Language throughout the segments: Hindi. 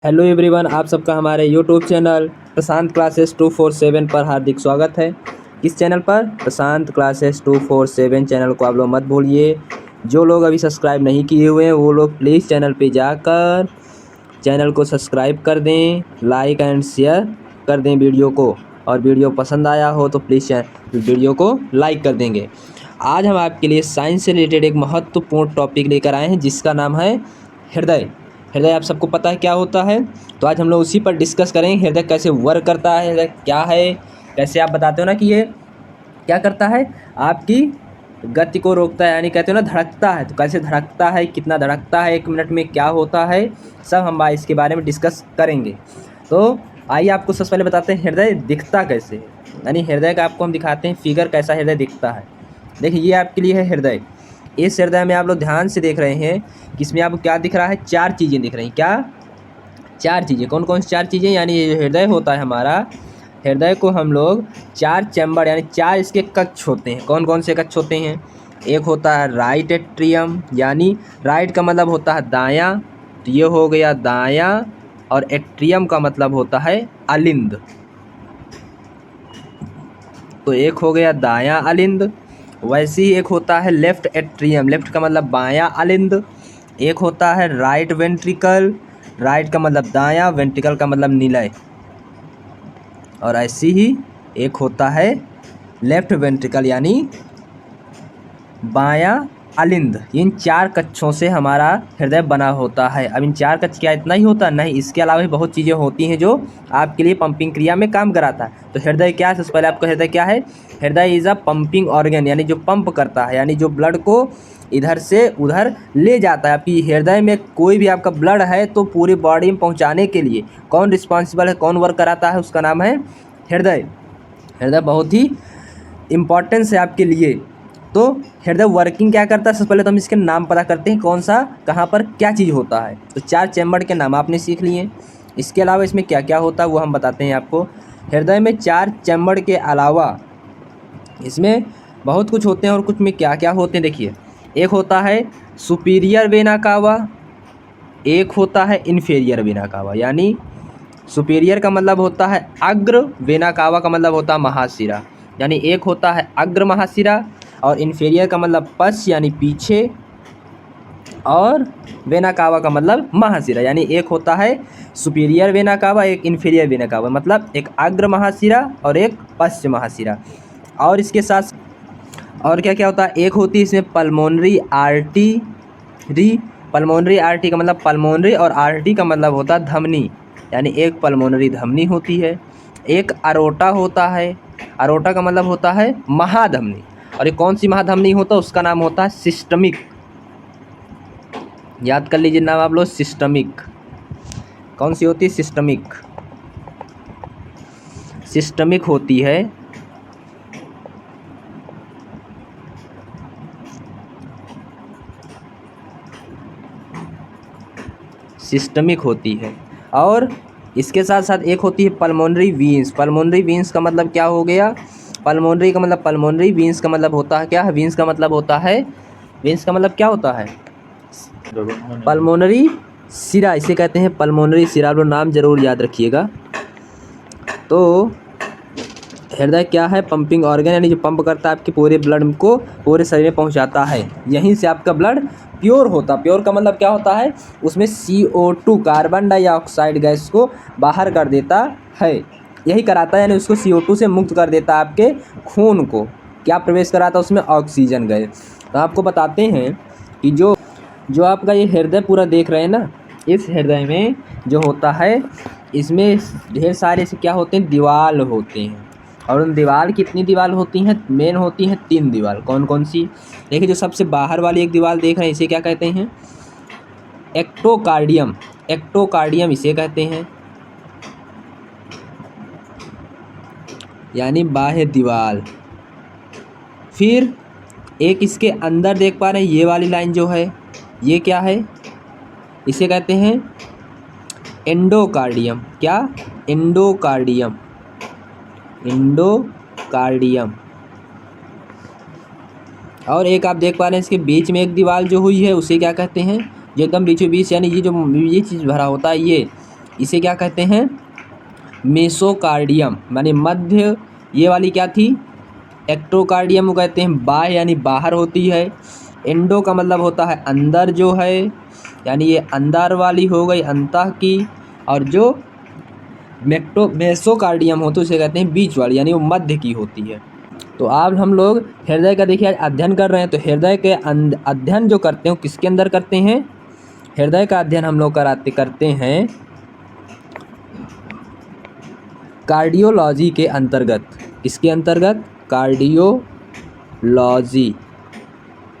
हेलो एवरीवन, आप सबका हमारे यूट्यूब चैनल प्रशांत क्लासेस 247 पर हार्दिक स्वागत है। किस चैनल पर? प्रशांत क्लासेस 247 चैनल को आप लोग मत भूलिए। जो लोग अभी सब्सक्राइब नहीं किए हुए हैं वो लोग प्लीज़ चैनल पे जाकर चैनल को सब्सक्राइब कर दें, लाइक एंड शेयर कर दें वीडियो को, और वीडियो पसंद आया हो तो प्लीज़ वीडियो को लाइक कर देंगे। आज हम आपके लिए साइंस से रिलेटेड एक महत्वपूर्ण टॉपिक लेकर आए हैं जिसका नाम है हृदय। हृदय आप सबको पता है क्या होता है, तो आज हम लोग उसी पर डिस्कस करेंगे। हृदय कैसे वर्क करता है, हृदय क्या है, कैसे आप बताते हो ना कि ये क्या करता है, आपकी गति को रोकता है, यानी कहते हो ना धड़कता है, तो कैसे धड़कता है, कितना धड़कता है, 1 मिनट में क्या होता है, सब हम इसके बारे में डिस्कस करेंगे। तो आइए आपको सबसे पहले बताते हैं हृदय दिखता कैसे है, यानी हृदय का आपको हम दिखाते हैं फिगर कैसा हृदय दिखता है। देखिए ये आपके लिए है हृदय। इस हृदय में आप लोग ध्यान से देख रहे हैं कि इसमें आपको क्या दिख रहा है, 4 चीज़ें दिख रही हैं। क्या? 4 चीज़ें। कौन कौन सी 4 चीज़ें? यानी ये जो हृदय होता है हमारा, हृदय को हम लोग 4 चैम्बर यानी 4 इसके कक्ष होते हैं। कौन कौन से कक्ष होते हैं? एक होता है राइट एट्रियम, यानी राइट का मतलब होता है दायां, तो ये हो गया दायां, और एट्रियम का मतलब होता है अलिंद, तो एक हो गया दायां अलिंद। वैसे ही एक होता है लेफ्ट एट्रियम, लेफ्ट का मतलब बायां अलिंद। एक होता है राइट वेंट्रिकल, राइट का मतलब दायां, वेंट्रिकल का मतलब निलय। और ऐसे ही एक होता है लेफ्ट वेंट्रिकल यानी बायां अलिंद। इन 4 कक्षों से हमारा हृदय बना होता है। अब इन 4 कक्ष क्या इतना ही होता है? नहीं, इसके अलावा भी बहुत चीज़ें होती हैं जो आपके लिए पंपिंग क्रिया में काम कराता है। तो हृदय क्या है? सबसे पहले आपको हृदय क्या है? हृदय इज़ अ पंपिंग ऑर्गन, यानी जो पंप करता है, यानी जो ब्लड को इधर से उधर ले जाता है। आपकी हृदय में कोई भी आपका ब्लड है तो पूरी बॉडी में पहुँचाने के लिए कौन रिस्पॉन्सिबल है, कौन वर्क कराता है? उसका नाम है हृदय। हृदय बहुत ही इम्पॉर्टेंस है आपके लिए। तो हृदय वर्किंग क्या करता है, सबसे पहले तो हम इसके नाम पता करते हैं, कौन सा कहाँ पर क्या चीज़ होता है। तो 4 चैम्बर के नाम आपने सीख लिए। इसके अलावा इसमें क्या क्या होता है वो हम बताते हैं आपको। हृदय में 4 चैम्बर के अलावा इसमें बहुत कुछ होते हैं, और कुछ में क्या क्या होते हैं देखिए। एक होता है सुपीरियर वेना कावा, एक होता है इन्फीरियर वेना कावा। यानी सुपीरियर का मतलब होता है अग्र, वेना कावा का मतलब होता है महाशिरा। यानी एक होता है अग्र महाशिरा, और इन्फीरियर का मतलब पश्च यानी पीछे, और वेना कावा का मतलब महाशिरा। यानी एक होता है सुपीरियर वेना कावा, एक इन्फीरियर वेना कावा, मतलब एक अग्र महाशिरा और एक पश्च महाशिरा। और इसके साथ और क्या क्या होता है, एक होती है इसमें पल्मोनरी आर्टरी। पल्मोनरी आर्टरी का मतलब पल्मोनरी, और आर्टरी का मतलब होता है धमनी, यानी एक पल्मोनरी धमनी होती है। एक अरोटा होता है, अरोटा का मतलब होता है महाधमनी, और ये कौन सी महाधमनी होता है? उसका नाम होता है सिस्टमिक। याद कर लीजिए नाम आप लोग, सिस्टमिक। कौन सी होती है? सिस्टमिक। सिस्टमिक होती है सिस्टमिक होती है। और इसके साथ साथ एक होती है पल्मोनरी वीन्स। पल्मोनरी वीन्स का मतलब क्या हो गया? पल्मोनरी का मतलब पल्मोनरी, वीन्स का मतलब होता है क्या? वीन्स का मतलब होता है, वीन्स का मतलब क्या होता है? पल्मोनरी सिरा, इसे कहते हैं पल्मोनरी सिरा। आप लोग नाम जरूर याद रखिएगा। तो हृदय क्या है? पंपिंग ऑर्गन, यानी जो पंप करता है आपके पूरे ब्लड को पूरे शरीर में पहुंचाता है। यहीं से आपका ब्लड प्योर होता है। प्योर का मतलब क्या होता है? उसमें CO2 कार्बन डाइऑक्साइड गैस को बाहर कर देता है, यही कराता है, यानी उसको CO2 से मुक्त कर देता है। आपके खून को क्या प्रवेश कराता है? उसमें ऑक्सीजन गैस। तो आपको बताते हैं कि जो आपका ये हृदय पूरा देख रहे हैं ना, इस हृदय में जो होता है, इसमें ढेर सारे से क्या होते हैं, दीवाल होते हैं। और उन दीवाल कितनी दीवाल होती हैं? मेन होती हैं 3 दीवाल। कौन कौन सी? देखिए जो सबसे बाहर वाली एक दीवाल देख रहे हैं, इसे क्या कहते हैं? एक्टोकार्डियम। एक्टोकार्डियम इसे कहते हैं, यानी बाह्य दीवाल। फिर एक इसके अंदर देख पा रहे हैं, ये वाली लाइन जो है, ये क्या है? इसे कहते हैं एंडोकार्डियम। क्या? एंडोकार्डियम। एंडोकार्डियम। और एक आप देख पा रहे हैं इसके बीच में एक दीवार जो हुई है, उसे क्या कहते हैं? जो एकदम बीचों बीच, यानी ये जो ये चीज़ भरा होता है, इसे क्या कहते हैं, मेसोकार्डियम यानी मध्य। ये वाली क्या थी, एक्टोकार्डियम को कहते हैं बाह्य यानी बाहर होती है। एंडो का मतलब होता है अंदर जो है, यानी ये अंदर वाली हो गई, अंतः की। और जो मेसोकार्डियम होती है उसे कहते हैं बीच वाली, यानी वो मध्य की होती है। तो आज हम लोग हृदय का देखिए अध्ययन कर रहे हैं। तो हृदय के अध्ययन जो करते हैं किसके अंदर करते हैं, हृदय का अध्ययन हम लोग करते हैं कार्डियोलॉजी के अंतर्गत। किसके अंतर्गत, कार्डियोलॉजी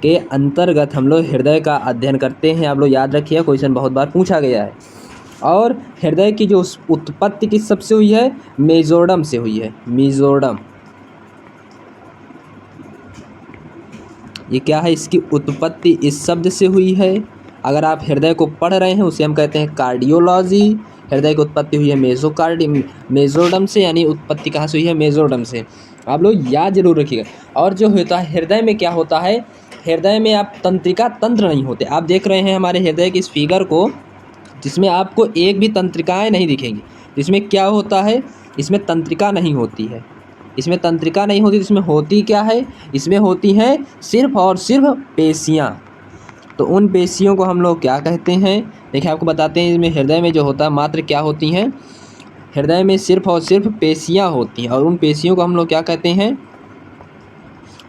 के अंतर्गत हम लोग हृदय का अध्ययन करते हैं। आप लोग याद रखिए, क्वेश्चन बहुत बार पूछा गया है। और हृदय की जो उत्पत्ति किस शब्द से हुई है, मेजोर्डम से हुई है, मेजोर्डम। ये क्या है, इसकी उत्पत्ति इस शब्द से हुई है। अगर आप हृदय को पढ़ रहे हैं उसे हम कहते हैं कार्डियोलॉजी। हृदय की उत्पत्ति हुई है मेजोर्डम से, यानी उत्पत्ति कहाँ से हुई है, मेजोर्डम से। आप लोग याद जरूर रखिएगा। और जो होता है हृदय में, क्या होता है, हृदय में आप तंत्रिका तंत्र नहीं होते। आप देख रहे हैं हमारे हृदय के इस फिगर को, जिसमें आपको एक भी तंत्रिकाएँ नहीं दिखेंगी। जिसमें क्या होता है, इसमें तंत्रिका नहीं होती है, इसमें तंत्रिका नहीं होती। इसमें होती क्या है, इसमें होती हैं सिर्फ और सिर्फ पेशियाँ। तो उन पेशियों को हम लोग क्या कहते हैं, देखिए आपको बताते हैं। इसमें हृदय में जो होता है मात्र क्या होती हैं, हृदय में सिर्फ और सिर्फ पेशियाँ होती हैं। और उन पेशियों को हम लोग क्या कहते हैं,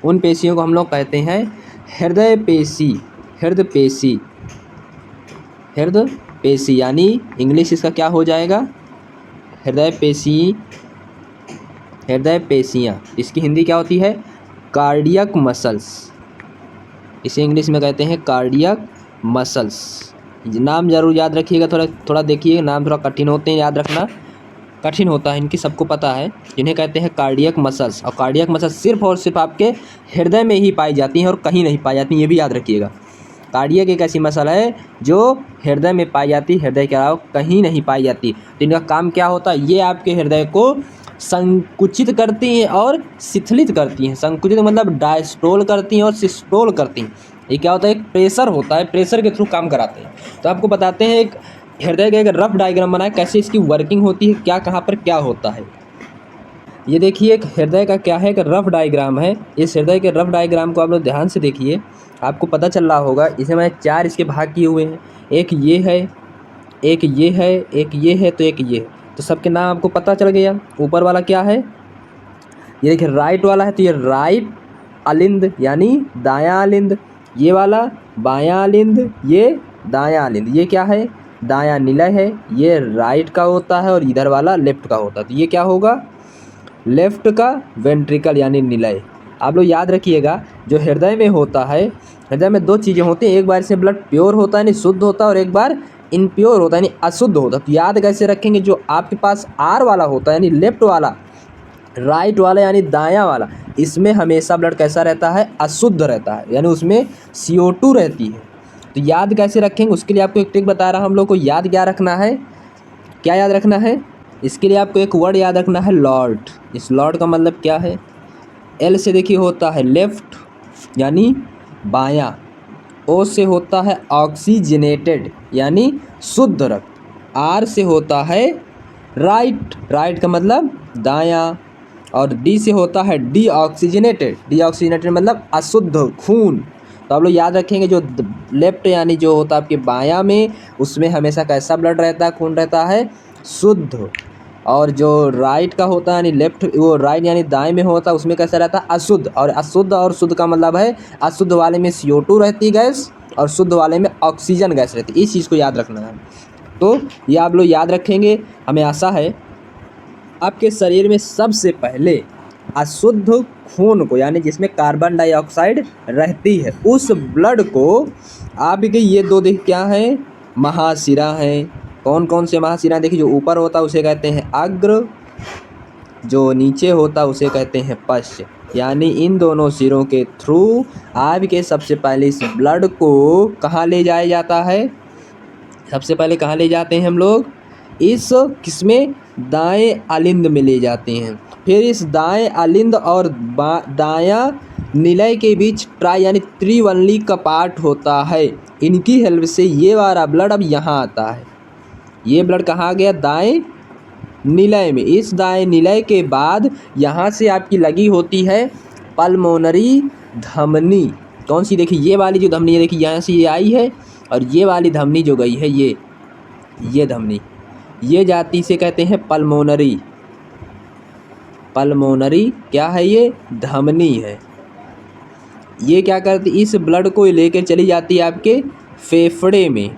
उन पेशियों को हम लोग कहते हैं हृदय पेशी, हृदय पेशी, हृदय पेशी, यानी इंग्लिश इसका क्या हो जाएगा, हृदय पेशी, हृदय पेशियाँ। इसकी हिंदी क्या होती है, कार्डियक मसल्स। इसे इंग्लिश में कहते हैं कार्डियक मसल्स। नाम जरूर याद रखिएगा, थोड़ा देखिए, नाम थोड़ा कठिन होते हैं, याद रखना कठिन होता है, इनकी सबको पता है। जिन्हें कहते हैं कार्डियक मसल्स। और कार्डियक मसल्स सिर्फ और सिर्फ आपके हृदय में ही पाई जाती हैं और कहीं नहीं पाई जाती, ये भी याद रखिएगा। कार्डियक एक ऐसी मसल है जो हृदय में पाई जाती, हृदय के अलावा कहीं नहीं पाई जाती। तो इनका काम क्या होता है, ये आपके हृदय को संकुचित करती हैं और शिथिलित करती हैं। संकुचित मतलब डायस्टोल करती हैं और सिस्टोल करती हैं। ये क्या होता है, एक प्रेशर होता है, प्रेशर के थ्रू काम कराते हैं। तो आपको बताते हैं एक हृदय का एक रफ डायग्राम बनाए, कैसे इसकी वर्किंग होती है, क्या कहाँ पर क्या होता है। ये देखिए एक हृदय का क्या है, एक रफ डायग्राम है। इस हृदय के रफ डायग्राम को आप लोग ध्यान से देखिए, आपको पता चल रहा होगा। इसे मैंने 4 इसके भाग किए हुए हैं। एक ये है, एक ये है, एक ये है, तो एक ये है। तो सबके नाम आपको पता चल गया। ऊपर वाला क्या है, ये देखिए राइट वाला है, तो ये राइट अलिंद यानी दायां अलिंद। ये वाला बायां अलिंद, ये दायां अलिंद। ये क्या है, दायां निलय है, ये राइट का होता है और इधर वाला लेफ्ट का होता है। तो ये क्या होगा, लेफ्ट का वेंट्रिकल यानी निलय। आप लोग याद रखिएगा, जो हृदय में होता है, हृदय में 2 चीज़ें होती हैं। एक बार इसमें ब्लड प्योर होता है यानी शुद्ध होता है, और एक बार इनप्योर होता है यानी अशुद्ध होता है। तो याद कैसे रखेंगे, जो आपके पास आर वाला होता है यानी लेफ्ट वाला, राइट वाला यानी दायां वाला, इसमें हमेशा ब्लड कैसा रहता है, अशुद्ध रहता है, यानी उसमें CO2 रहती है। तो याद कैसे रखेंगे, उसके लिए आपको एक ट्रिक बता रहा हूं। हम लोग को याद क्या रखना है, क्या याद रखना है, इसके लिए आपको एक वर्ड याद रखना है, लॉर्ड। इस लॉर्ड का मतलब क्या है, एल से देखिए होता है लेफ्ट यानी बायां, ओ से होता है ऑक्सीजनेटेड यानी शुद्ध रक्त, आर से होता है राइट, राइट का मतलब दायां, और डी से होता है डीऑक्सीजनेटेड, डीऑक्सीजनेटेड मतलब अशुद्ध खून। तो आप लोग याद रखेंगे, जो लेफ्ट यानी जो होता है आपके बायां में, उसमें हमेशा कैसा ब्लड रहता है, खून रहता है शुद्ध। और जो राइट का होता है यानी लेफ्ट, वो राइट यानी दाएं में होता है, उसमें कैसा रहता है अशुद्ध। और अशुद्ध और शुद्ध का मतलब है, अशुद्ध वाले में CO2 रहती गैस और शुद्ध वाले में ऑक्सीजन गैस रहती है। इस चीज़ को याद रखना है। तो ये आप लोग याद रखेंगे। हमें आशा है आपके शरीर में सबसे पहले अशुद्ध खून को, यानी जिसमें कार्बन डाइऑक्साइड रहती है, उस ब्लड को आपके ये 2 देख क्या है, महाशिरा हैं। कौन कौन से महाशिरा देखिए, जो ऊपर होता है उसे कहते हैं अग्र, जो नीचे होता है उसे कहते हैं पश्च। यानी इन दोनों सिरों के थ्रू आपके सबसे पहले इस ब्लड को कहाँ ले जाया जाता है, सबसे पहले कहाँ ले जाते हैं हम लोग, इस किसमें, दाएं अलिंद में ले जाते हैं। फिर इस दाएं अलिंद और दायां निलय के बीच ट्राई यानी त्रिवली का पार्ट होता है। इनकी हेल्प से ये वाला ब्लड अब यहाँ आता है। ये ब्लड कहाँ गया, दाएं निलय में। इस दाएं निलय के बाद यहाँ से आपकी लगी होती है पल्मोनरी धमनी। कौन सी, देखिए ये वाली जो धमनी है, देखिए यहाँ से ये आई है और ये वाली धमनी जो गई है ये धमनी, ये जाती, इसे कहते हैं पल्मोनरी। पल्मोनरी क्या है, ये धमनी है। ये क्या करती, इस ब्लड को लेकर चली जाती है आपके फेफड़े में,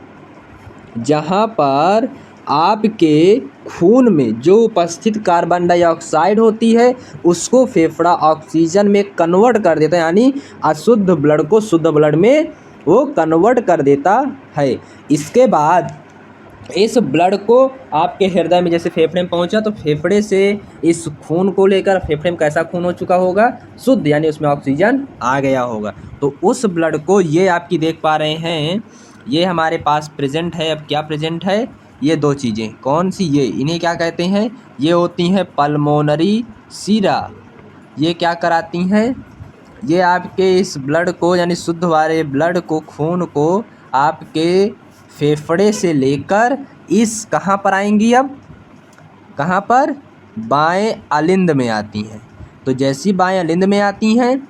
जहाँ पर आपके खून में जो उपस्थित कार्बन डाइऑक्साइड होती है उसको फेफड़ा ऑक्सीजन में कन्वर्ट कर देता है, यानी अशुद्ध ब्लड को शुद्ध ब्लड में वो कन्वर्ट कर देता है। इसके बाद इस ब्लड को आपके हृदय में, जैसे फेफड़े में पहुंचा तो फेफड़े से इस खून को लेकर, फेफड़े में कैसा खून हो चुका होगा, शुद्ध, यानी उसमें ऑक्सीजन आ गया होगा। तो उस ब्लड को, ये आपकी देख पा रहे हैं, ये हमारे पास प्रेजेंट है। अब क्या प्रेजेंट है, ये दो चीज़ें, कौन सी, ये, इन्हें क्या कहते हैं, ये होती हैं पल्मोनरी सीरा। ये क्या कराती हैं, ये आपके इस ब्लड को, यानी शुद्ध वाले ब्लड को, खून को आपके फेफड़े से लेकर इस कहाँ पर आएंगी, अब कहाँ पर, बाएं अलिंद में आती हैं। तो जैसी बाएं अलिंद में आती हैं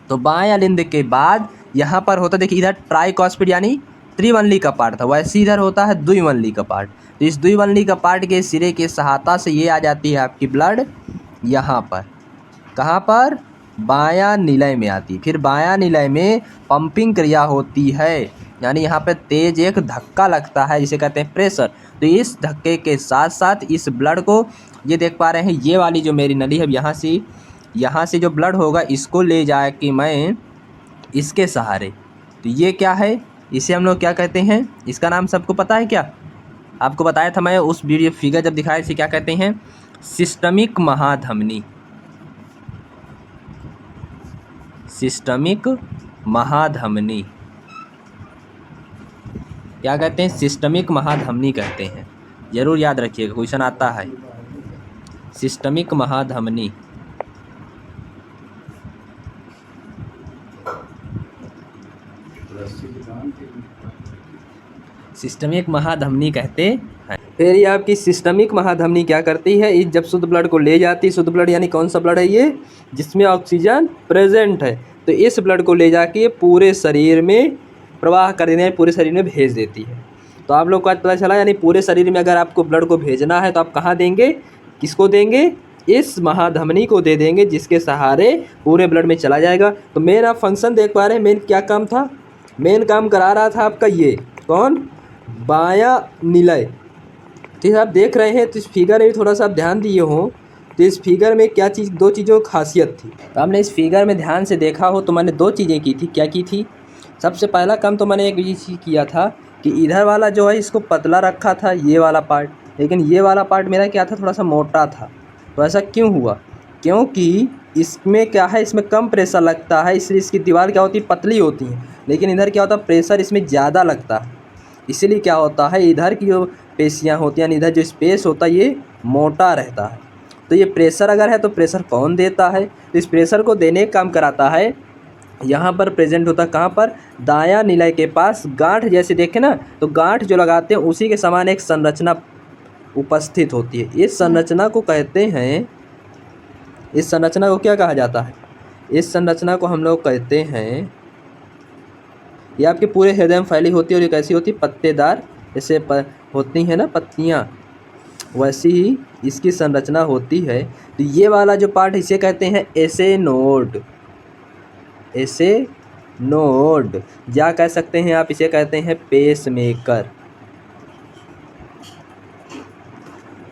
तो बाएं अलिंद के बाद यहाँ पर होता, देखिए इधर ट्राइकॉस्पिड यानी त्रिवंली का पार्ट था, वैसे इधर होता है द्विवंली का पार्ट। तो इस द्विवंली का पार्ट के सिरे के सहायता से ये आ जाती है आपकी ब्लड यहाँ पर, कहाँ पर, बायां निलय में आती। फिर बायां निलय में पंपिंग क्रिया होती है, यानी यहाँ पे तेज एक धक्का लगता है जिसे कहते हैं प्रेशर। तो इस धक्के के साथ साथ इस ब्लड को, ये देख पा रहे हैं, ये वाली जो मेरी नली है, यहाँ से जो ब्लड होगा इसको ले जाए कि मैं इसके सहारे, तो ये क्या है, इसे हम लोग क्या कहते हैं, इसका नाम सबको पता है क्या, आपको बताया था मैं उस वीडियो फिगर जब दिखाया, इसे क्या कहते हैं, सिस्टमिक महाधमनी। सिस्टमिक महाधमनी क्या कहते हैं, सिस्टमिक महाधमनी कहते हैं। ज़रूर याद रखिएगा, क्वेश्चन आता है, सिस्टमिक महाधमनी। सिस्टमिक महाधमनी कहते हैं। फिर ये आपकी सिस्टमिक महाधमनी क्या करती है, इस जब शुद्ध ब्लड को ले जाती है, शुद्ध ब्लड यानी कौन सा ब्लड है, ये जिसमें ऑक्सीजन प्रेजेंट है, तो इस ब्लड को ले जाके पूरे शरीर में प्रवाह कर देने, पूरे शरीर में भेज देती है। तो आप लोग को आज पता चला, यानी पूरे शरीर में अगर आपको ब्लड को भेजना है तो आप कहाँ देंगे, किसको देंगे, इस महाधमनी को दे देंगे, जिसके सहारे पूरे ब्लड में चला जाएगा। तो मेन आप फंक्शन देख पा रहे हैं, मेन क्या काम था, मेन काम करा रहा था आपका ये कौन, बायां निलय। ठीक है, आप देख रहे हैं, तो इस फिगर में भी थोड़ा सा आप ध्यान दिए हो, तो इस फिगर में क्या चीज़, दो चीज़ों की खासियत थी। तो आपने इस फिगर में ध्यान से देखा हो तो मैंने दो चीज़ें की थी। क्या की थी, सबसे पहला काम तो मैंने एक चीज़ किया था कि इधर वाला जो है इसको पतला रखा था, ये वाला पार्ट, लेकिन ये वाला पार्ट मेरा क्या था, थोड़ा सा मोटा था। तो ऐसा क्यों हुआ, क्योंकि इसमें क्या है, इसमें कम प्रेशर लगता है, इसलिए इसकी दीवार क्या होती है, पतली होती है, लेकिन इधर क्या होता है, प्रेशर इसमें ज़्यादा लगता है, इसीलिए क्या होता है, इधर की जो पेशियाँ होती हैं, इधर जो स्पेस होता है ये मोटा रहता है। तो ये प्रेशर अगर है तो प्रेशर कौन देता है, तो इस प्रेशर को देने का काम कराता है, यहाँ पर प्रेजेंट होता है, कहाँ पर, दायां निलय के पास गांठ, जैसे देखें ना, तो गांठ जो लगाते हैं उसी के समान एक संरचना उपस्थित होती है। इस संरचना को कहते हैं, इस संरचना को क्या कहा जाता है, इस संरचना को हम लोग कहते हैं, ये आपके पूरे हृदय में फैली होती है, और ये कैसी होती है, पत्तेदार, जैसे होती है ना पत्तियाँ, वैसी ही इसकी संरचना होती है। तो ये वाला जो पार्ट, इसे कहते हैं एसे नोड, एसे नोड, या कह सकते हैं आप इसे कहते हैं पेसमेकर।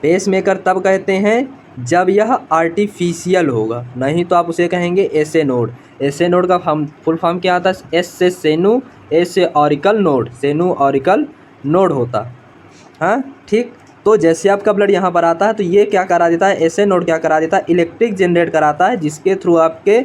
पेसमेकर तब कहते हैं जब यह आर्टिफिशियल होगा, नहीं तो आप उसे कहेंगे एसे नोड। एसे नोड का फुल फॉर्म क्या आता है, एस से सेनु, ए से ऑरिकल नोड, सेनु ऑरिकल नोड होता, हाँ ठीक। तो जैसे आपका ब्लड यहाँ पर आता है तो ये क्या करा देता है, एसे नोड क्या करा देता है, इलेक्ट्रिक जनरेट कराता है, जिसके थ्रू आपके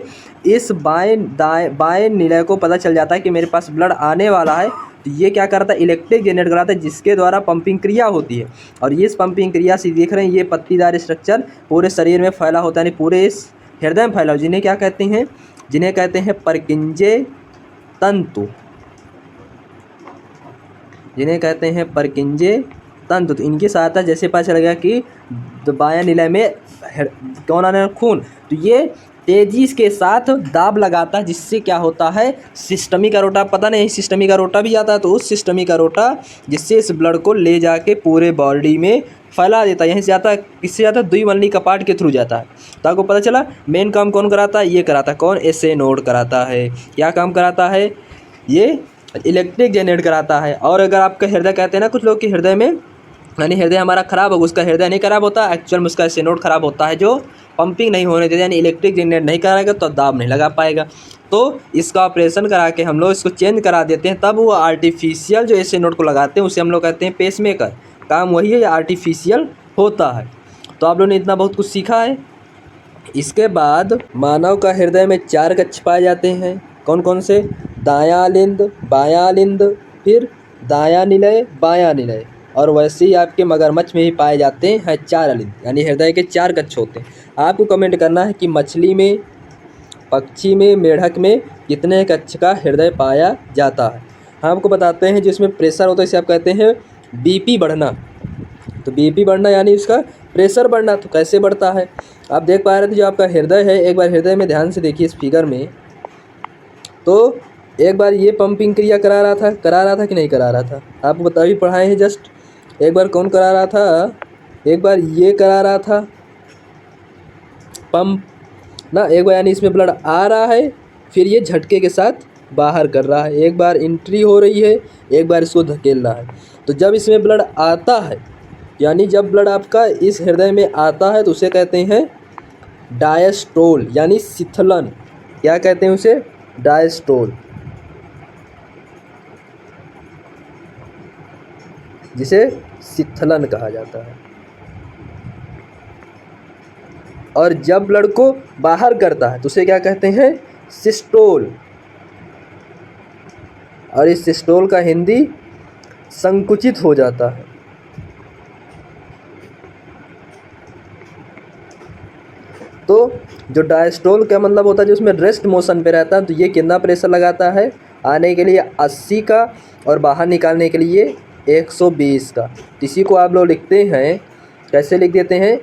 इस बाएं निलय को पता चल जाता है कि मेरे पास ब्लड आने वाला है। तो ये क्या करता है, इलेक्ट्रिक जनरेट कराता है, जिसके द्वारा पंपिंग क्रिया होती है। और ये इस पंपिंग क्रिया से देख रहे हैं, ये पत्तीदार स्ट्रक्चर पूरे शरीर में फैला होता है, यानी पूरे इस हृदय में फैला हो, जिन्हें क्या कहते हैं, जिन्हें कहते हैं परकिंजे तंतु, जिन्हें कहते हैं परकिंजे तंत्र, तो इनकी सहायता जैसे पता चल गया कि बायां निलय में कौन आने खून, तो ये तेजी के साथ दाब लगाता है, जिससे क्या होता है सिस्टमिक अरोटा, पता नहीं सिस्टमिक अरोटा भी आता है, तो उस सिस्टमिक अरोटा जिससे इस ब्लड को ले जाके पूरे बॉडी में फैला देता है। यहीं से जाता है, किससे जाता है, द्विमल्ली कपाट के थ्रू जाता है। तो आपको पता चला मेन काम कौन कराता है, ये कराता है कौन, एसए नोड कराता है। क्या काम कराता है, ये इलेक्ट्रिक जनरेट कराता है। और अगर आपका हृदय, कहते हैं ना कुछ लोग कि हृदय में, यानी हृदय हमारा खराब होगा, उसका हृदय नहीं खराब होता, एक्चुअल में उसका एसए नोड खराब होता है, जो पंपिंग नहीं होने देता, यानी इलेक्ट्रिक जनरेट नहीं कराएगा तो दाब नहीं लगा पाएगा। तो इसका ऑपरेशन करा के हम लोग इसको चेंज करा देते हैं, तब वो आर्टिफिशियल जो एसए नोड को लगाते हैं उसे हम लोग कहते हैं पेसमेकर। काम वही है, आर्टिफिशियल होता है। तो आप लोगों ने इतना बहुत कुछ सीखा है। इसके बाद मानव का हृदय में 4 कक्ष पाए जाते हैं, कौन कौन से, दायां लिंद, बायां लिंद, फिर दायां निलय, बायां निलय, और वैसे ही आपके मगरमच्छ में ही पाए जाते हैं 4 लिंद, यानी हृदय के 4 कक्ष होते हैं। आपको कमेंट करना है कि मछली में, पक्षी में, मेढक में कितने कक्ष का हृदय पाया जाता है। हम आपको बताते हैं जिसमें प्रेशर होता है, इसे आप कहते हैं बीपी बढ़ना। तो बीपी बढ़ना यानी इसका प्रेशर बढ़ना। तो कैसे बढ़ता है, आप देख पा रहे थे जो आपका हृदय है, एक बार हृदय में ध्यान से देखिए इस फिगर में, तो एक बार ये पंपिंग क्रिया करा रहा था कि नहीं करा रहा था, आपको अभी पढ़ाए हैं जस्ट। एक बार कौन करा रहा था, एक बार ये करा रहा था पंप ना, एक बार यानी इसमें ब्लड आ रहा है, फिर ये झटके के साथ बाहर कर रहा है, एक बार एंट्री हो रही है, एक बार इसको धकेल रहा है। तो जब इसमें ब्लड आता है, यानी जब ब्लड आपका इस हृदय में आता है, तो उसे कहते हैं डायस्टोल, यानी शिथिलन। क्या कहते हैं उसे, डायस्टोल, जिसे शिथिलन कहा जाता है। और जब ब्लड को बाहर करता है तो उसे क्या कहते हैं, सिस्टोल। और इस सिस्टोल का हिंदी संकुचित हो जाता है। तो जो डायस्टोल का मतलब होता है जो उसमें रेस्ट मोशन पे रहता है, तो ये कितना प्रेशर लगाता है, आने के लिए 80 का और बाहर निकालने के लिए 120 का। तो इसी को आप लोग लिखते हैं, कैसे लिख देते हैं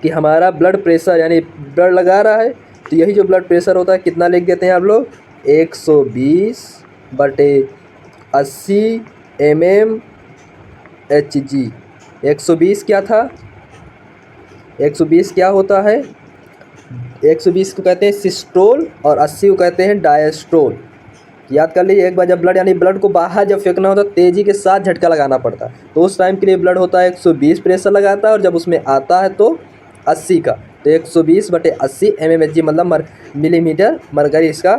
कि हमारा ब्लड प्रेशर, यानी ब्लड लगा रहा है तो यही जो ब्लड प्रेशर होता है कितना लिख देते हैं आप लोग, 120/80 mmHg। 120 क्या था, 120 क्या होता है, 120 को कहते हैं सिस्टोल और 80 को कहते हैं डायस्टोल। याद कर लीजिए एक बार, जब ब्लड, यानी ब्लड को बाहर जब फेंकना होता है तेज़ी के साथ झटका लगाना पड़ता है, तो उस टाइम के लिए ब्लड होता है 120 प्रेशर लगाता है, और जब उसमें आता है तो 80 का। तो 120/80 mmHg मतलब मिलीमीटर मरकरी, इसका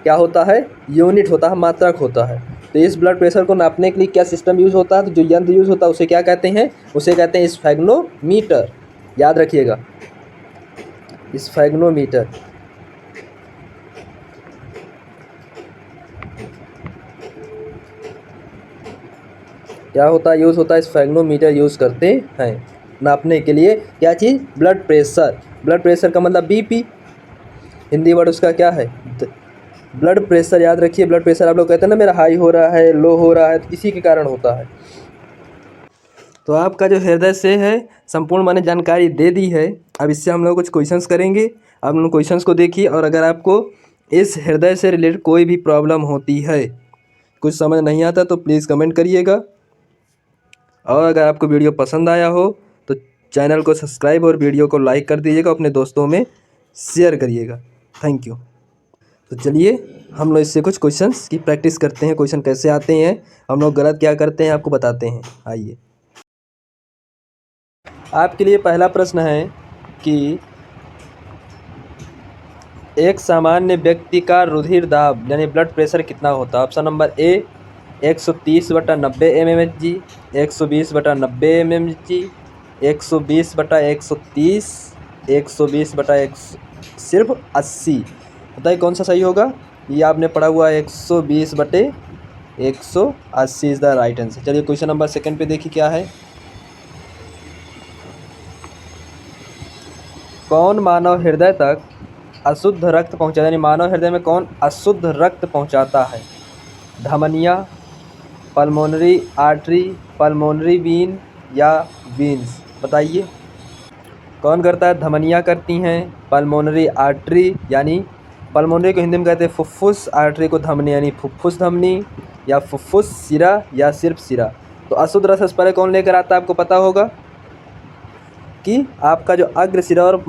क्या होता है, यूनिट होता है, मात्रक होता है। तो इस ब्लड प्रेशर को नापने के लिए क्या सिस्टम यूज़ होता है, तो जो यंत्र यूज़ होता है उसे क्या कहते हैं, उसे कहते हैं स्फेग्नोमीटर। याद रखिएगा, स्फेग्नोमीटर। क्या होता है, यूज़ होता है, स्फेग्नोमीटर यूज़ करते हैं नापने के लिए क्या चीज़, ब्लड प्रेशर। ब्लड प्रेशर का मतलब बीपी, हिंदी वर्ड उसका क्या है, ब्लड प्रेशर। याद रखिए, ब्लड प्रेशर आप लोग कहते हैं ना मेरा हाई हो रहा है, लो हो रहा है, तो इसी के कारण होता है। तो आपका जो हृदय से है संपूर्ण मैंने जानकारी दे दी है। अब इससे हम लोग कुछ क्वेश्चंस करेंगे, आप लोग क्वेश्चंस को देखिए, और अगर आपको इस हृदय से रिलेटेड कोई भी प्रॉब्लम होती है, कुछ समझ नहीं आता, तो प्लीज़ कमेंट करिएगा। और अगर आपको वीडियो पसंद आया हो तो चैनल को सब्सक्राइब और वीडियो को लाइक कर दीजिएगा, अपने दोस्तों में शेयर करिएगा। Thank you. तो चलिए हम लोग इससे कुछ क्वेश्चंस की प्रैक्टिस करते हैं, क्वेश्चन कैसे आते हैं, हम लोग गलत क्या करते हैं आपको बताते हैं। आइए, आपके लिए पहला प्रश्न है कि एक सामान्य व्यक्ति का रुधिर दाब यानी ब्लड प्रेशर कितना होता है। Option number A 130/90 mmHg, 120/90 mmHg, 120/130, 120/1 सिर्फ 80। बताइए कौन सा सही होगा। ये आपने पढ़ा हुआ है 120/180 इज़ द राइट आंसर। चलिए क्वेश्चन नंबर सेकंड पे देखिए क्या है। कौन मानव हृदय तक अशुद्ध रक्त पहुंचाता है, यानी मानव हृदय में कौन अशुद्ध रक्त पहुंचाता है। धमनियाँ, पल्मोनरी आर्टरी, पल्मोनरी वीन या वीन्स? बताइए कौन करता है? धमनियाँ करती हैं। पल्मोनरी आर्टरी यानी पल्मोनरी को हिंदी में कहते हैं फुफ्फुस, आर्टरी को धमनी यानी फुफ्फुस धमनी या फुफ्फुस सिरा या सिर्फ सिरा। तो अशुद्ध रस पहले कौन लेकर आता है? आपको पता होगा कि आपका जो अग्र सिरा और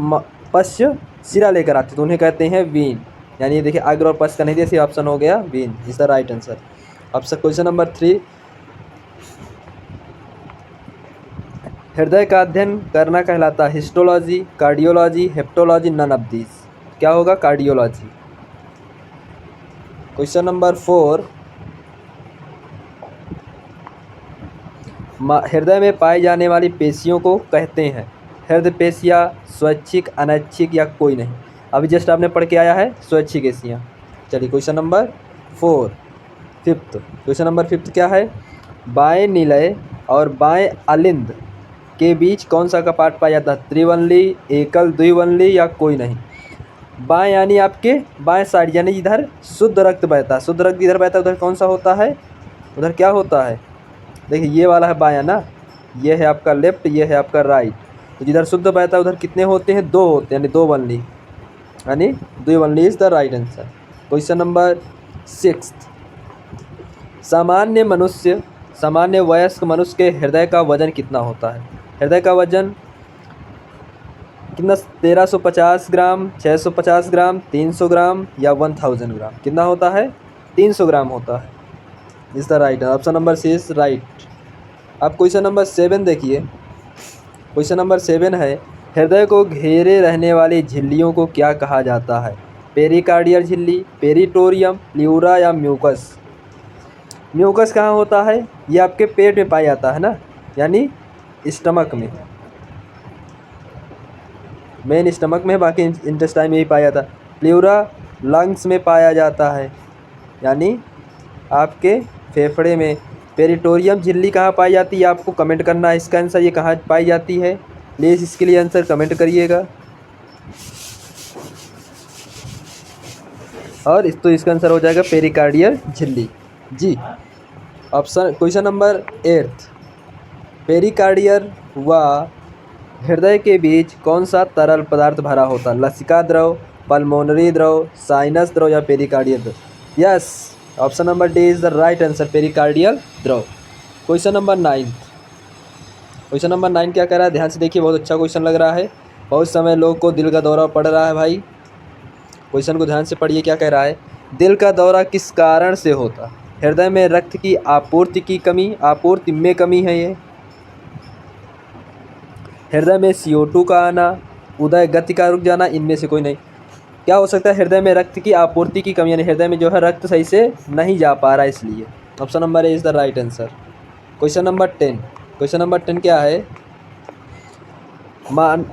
पश्च सिरा लेकर आते तो उन्हें कहते हैं वीन। यानी देखिए अग्र और पश्च का नहीं दिया, इसी ऑप्शन हो गया वीन is the right answer. Option question number 3, हृदय का अध्ययन करना कहलाता है histology, cardiology, hepatology, none of these? क्या होगा? कार्डियोलॉजी। क्वेश्चन नंबर 4, हृदय में पाई जाने वाली पेशियों को कहते हैं हृदय पेशियाँ, स्वैच्छिक, अनैच्छिक या कोई नहीं? अभी जस्ट आपने पढ़ के आया है स्वैच्छिक पेशियाँ। चलिए question number 4, fifth. Question number 5 क्या है? बाएं निलय और बाएं अलिंद के बीच कौन सा कपाट पाया जाता है? त्रिवनली, एकल, द्विवनली या कोई नहीं? बाएं यानी आपके बाएं साइड यानी इधर शुद्ध रक्त बहता है। शुद्ध रक्त इधर बहता है, उधर कौन सा होता है? उधर क्या होता है? देखिए ये वाला है बायां ना, ये है आपका लेफ्ट, ये है आपका राइट। तो जिधर शुद्ध बहता है उधर कितने होते हैं? 2 होते हैं, यानी 2 वनली, यानी द्विवनली is the right answer. Question number 6, सामान्य वयस्क मनुष्य के हृदय का वजन कितना होता है? हृदय का वजन कितना? 1350 ग्राम, 650 ग्राम, 300 ग्राम या 1000 ग्राम? कितना होता है? 300 ग्राम होता है is the right. Option number C is right. अब क्वेश्चन नंबर 7 देखिए। क्वेश्चन नंबर 7 है, हृदय को घेरे रहने वाली झिल्लियों को क्या कहा जाता है? पेरिकार्डियल झिल्ली, पेरिटोरियम, प्ल्यूरा या म्यूकस? म्यूकस कहाँ होता है? ये आपके पेट में पाया जाता है ना, यानी स्टमक में, मेन स्टमक में, बाकी इंटेस्टाइन में ही पाया जाता है। प्ल्यूरा लंग्स में पाया जाता है, यानी आपके फेफड़े में। पेरिटोरियम झिल्ली कहाँ पाई जाती है? आपको कमेंट करना है इसका आंसर, ये कहाँ पाई जाती है। प्लीज़ इसके लिए आंसर कमेंट करिएगा। और तो इसका आंसर हो जाएगा पेरिकार्डियल झिल्ली जी। ऑप्शन क्वेश्चन नंबर 8, पेरिकार्डियल व हृदय के बीच कौन सा तरल पदार्थ भरा होता है? लसिका द्रव, पल्मोनरी द्रव, साइनस द्रव या पेरिकार्डियल द्रव? Yes, option number D is the right answer, pericardial द्रव। क्वेश्चन नंबर 9, क्वेश्चन नंबर 9 क्या कह रहा है? ध्यान से देखिए, बहुत अच्छा क्वेश्चन लग रहा है। बहुत समय लोग को दिल का दौरा पड़ रहा है भाई, क्वेश्चन को ध्यान से पढ़िए। क्या कह रहा है? दिल का दौरा किस कारण से होता? हृदय में रक्त की आपूर्ति में कमी है ये, हृदय में CO2 का आना, उदय गति का रुक जाना, इनमें से कोई नहीं। क्या हो सकता है? हृदय में रक्त की आपूर्ति की कमी, यानी हृदय में जो है रक्त सही से नहीं जा पा रहा है, इसलिए option number A is the right answer. Question number 10, question number 10 क्या है?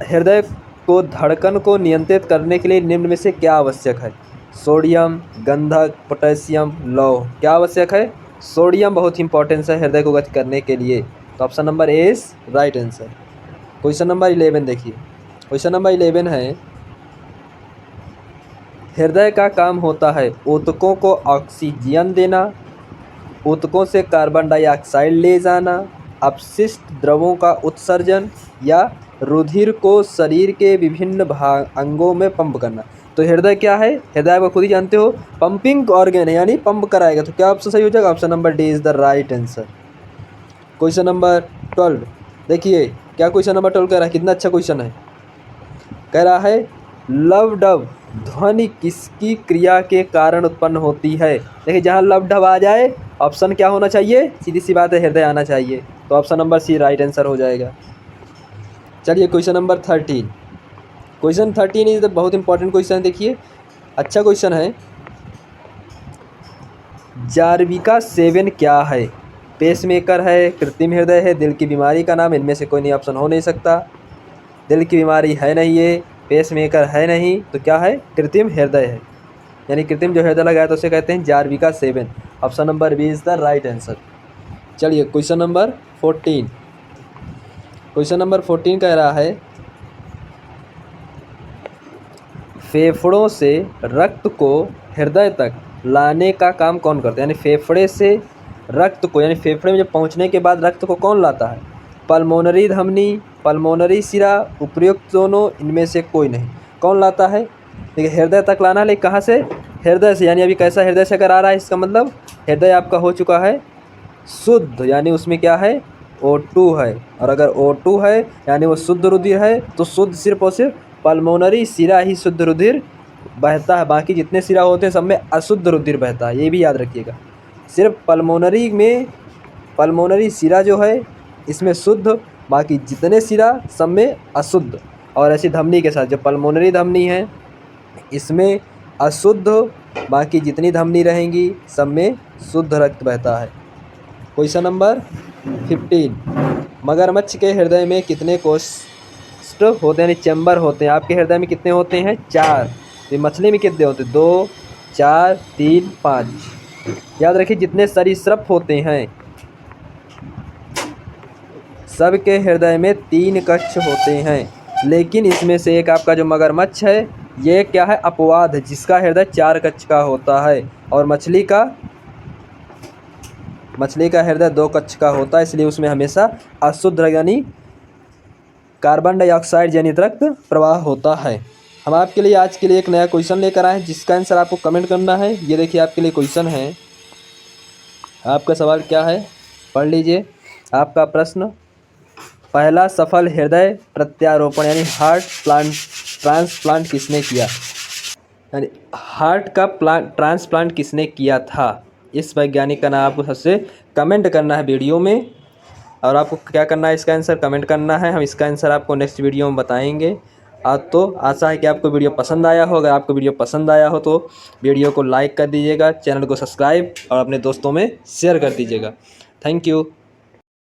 हृदय को धड़कन को नियंत्रित करने के लिए निम्न में से क्या आवश्यक है? सोडियम, गंधक, पोटेशियम, लौह? क्या आवश्यक है? सोडियम बहुत इंपॉर्टेंस है हृदय को गति करने के लिए, तो option number A is right answer. Question number 11 देखिए। क्वेश्चन नंबर 11 है, हृदय का काम होता है ऊतकों को ऑक्सीजन देना, ऊतकों से कार्बन डाइऑक्साइड ले जाना, अपशिष्ट द्रवों का उत्सर्जन या रुधिर को शरीर के विभिन्न अंगों में पंप करना। तो हृदय क्या है? हृदय आप खुद ही जानते हो पंपिंग ऑर्गन है, यानी पंप कराएगा। तो क्या ऑप्शन सही हो जाएगा? Option number D is the right answer. Question number 12 देखिए, क्या क्वेश्चन नंबर 12 कह रहा है? कितना अच्छा क्वेश्चन है। कह रहा है लव डव ध्वनि किसकी क्रिया के कारण उत्पन्न होती है? देखिए जहाँ लव डव आ जाए ऑप्शन क्या होना चाहिए? सीधी सी बात है, हृदय आना चाहिए, तो option number C right answer हो जाएगा। चलिए question number 13, question 13 is the बहुत इंपॉर्टेंट क्वेश्चन है। देखिए अच्छा क्वेश्चन है, जार्विका 7 क्या है? पेसमेकर है, कृत्रिम हृदय है, दिल की बीमारी का नाम? इनमें से कोई नहीं ऑप्शन हो नहीं सकता। दिल की बीमारी है नहीं, ये पेसमेकर है नहीं, तो क्या है? कृत्रिम हृदय है, यानी कृत्रिम जो हृदय लगाया तो उसे कहते हैं Jarvik 7। Option number B is the right answer. चलिए क्वेश्चन नंबर 14, क्वेश्चन नंबर 14 कह रहा है फेफड़ों से रक्त को हृदय तक लाने का काम कौन करता है? यानी फेफड़े से रक्त को यानी फेफड़े में जब पहुंचने के बाद रक्त को कौन लाता है? पल्मोनरी धमनी, पल्मोनरी सिरा, उपयुक्त दोनों, इनमें से कोई नहीं। कौन लाता है? देखिए हृदय तक लाना है, लेकिन कहाँ से? हृदय से। यानी अभी कैसा हृदय से अगर आ रहा है, इसका मतलब हृदय आपका हो चुका है शुद्ध, यानी उसमें क्या है? O2 है। और अगर O2 है यानी वो शुद्ध रुधिर है, तो शुद्ध सिर्फ और सिर्फ पल्मोनरी सिरा ही शुद्ध रुधिर बहता है। बाकी जितने सिरा होते हैं सब में अशुद्ध रुधिर बहता है, ये भी याद रखिएगा। सिर्फ पल्मोनरी में, पल्मोनरी सिरा जो है इसमें शुद्ध, बाकी जितने सिरा सब में अशुद्ध। और ऐसी धमनी के साथ जो पल्मोनरी धमनी है इसमें अशुद्ध, बाकी जितनी धमनी रहेंगी सब में शुद्ध रक्त बहता है। क्वेश्चन नंबर 15, मगरमच्छ के हृदय में कितने कोष्ठ होते हैं, यानी चैम्बर होते हैं? आपके हृदय में कितने होते हैं? 4। तो मछली में कितने होते हैं? 2, 4, 3, 5। याद रखिए जितने सरीसृप होते हैं सबके हृदय में 3 कक्ष होते हैं, लेकिन इसमें से एक आपका जो मगरमच्छ है ये क्या है? अपवाद है, जिसका हृदय 4 कक्ष का होता है। और मछली का हृदय 2 कक्ष का होता है, इसलिए उसमें हमेशा अशुद्ध यानी कार्बन डाइऑक्साइड जनित रक्त प्रवाह होता है। हम आपके लिए आज के लिए एक नया क्वेश्चन लेकर आए हैं, जिसका आंसर आपको कमेंट करना है। ये देखिए आपके लिए क्वेश्चन है। आपका सवाल क्या है? पढ़ लीजिए। आपका प्रश्न, पहला सफल हृदय प्रत्यारोपण यानी हार्ट ट्रांसप्लांट किसने किया? यानी हार्ट का ट्रांसप्लांट किसने किया था? इस वैज्ञानिक का नाम आपको सबसे कमेंट करना है वीडियो में। और आपको क्या करना है? इसका आंसर कमेंट करना है। हम इसका आंसर आपको नेक्स्ट वीडियो में बताएंगे। तो आशा है कि आपको वीडियो पसंद आया हो। अगर आपको वीडियो पसंद आया हो तो वीडियो को लाइक कर दीजिएगा, चैनल को सब्सक्राइब और अपने दोस्तों में शेयर कर दीजिएगा। Thank you.